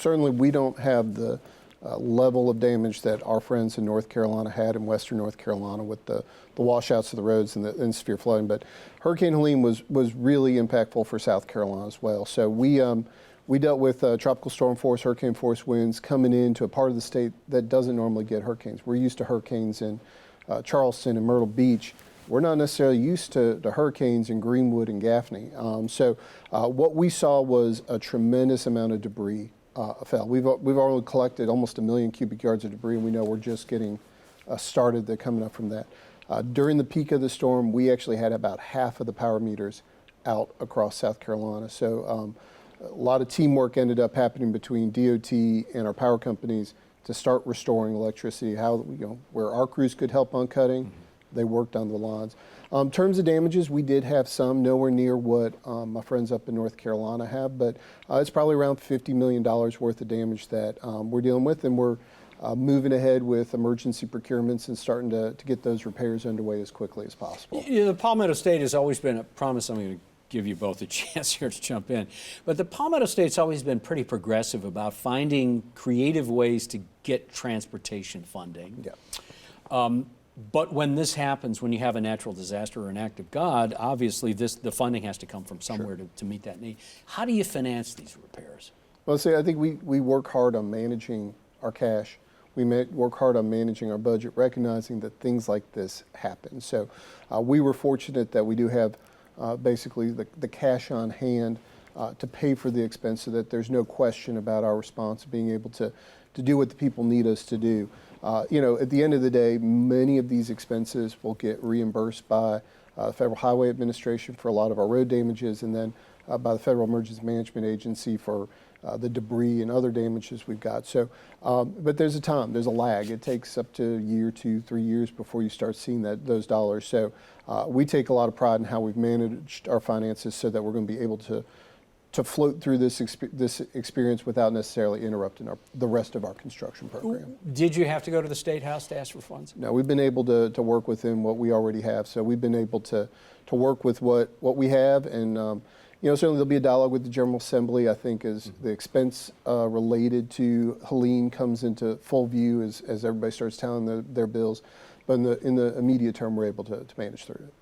certainly we don't have the level of damage that our friends in North Carolina had in western North Carolina with the washouts of the roads and severe flooding. But Hurricane Helene was really impactful for South Carolina as well. So we dealt with tropical storm force, hurricane force winds coming into a part of the state that doesn't normally get hurricanes. We're used to hurricanes in Charleston and Myrtle Beach. We're not necessarily used to hurricanes in Greenwood and Gaffney. So what we saw was a tremendous amount of debris fell. We've already collected almost 1 million cubic yards of debris, and we know we're just getting started. They're coming up from that. During the peak of the storm, we actually had about half of the power meters out across South Carolina. So a lot of teamwork ended up happening between DOT and our power companies to start restoring electricity. Where our crews could help on cutting, they worked on the lines. In terms of damages, we did have some, nowhere near what my friends up in North Carolina have, but it's probably around $50 million worth of damage that we're dealing with, and we're moving ahead with emergency procurements and starting to get those repairs underway as quickly as possible. The Palmetto State has always been, I promise I'm going to give you both a chance here to jump in, but the Palmetto State's always been pretty progressive about finding creative ways to get transportation funding. Yeah. But when this happens, when you have a natural disaster or an act of God, obviously the funding has to come from somewhere to meet that need. How do you finance these repairs? Well, I think we work hard on managing our cash. We work hard on managing our budget, recognizing that things like this happen. So we were fortunate that we do have basically the cash on hand to pay for the expense, so that there's no question about our response of being able to do what the people need us to do. At the end of the day, many of these expenses will get reimbursed by the Federal Highway Administration for a lot of our road damages, and then by the Federal Emergency Management Agency for the debris and other damages we've got. So, but there's a lag. It takes up to a year, 2, 3 years before you start seeing those dollars. So we take a lot of pride in how we've managed our finances so that we're going to be able to float through this experience without necessarily interrupting the rest of our construction program. Did you have to go to the State House to ask for funds? No, we've been able to work within what we already have. So we've been able to work with what we have, and certainly there'll be a dialogue with the General Assembly. I think as the expense related to Helene comes into full view as everybody starts telling their bills, but in the immediate term, we're able to manage through it.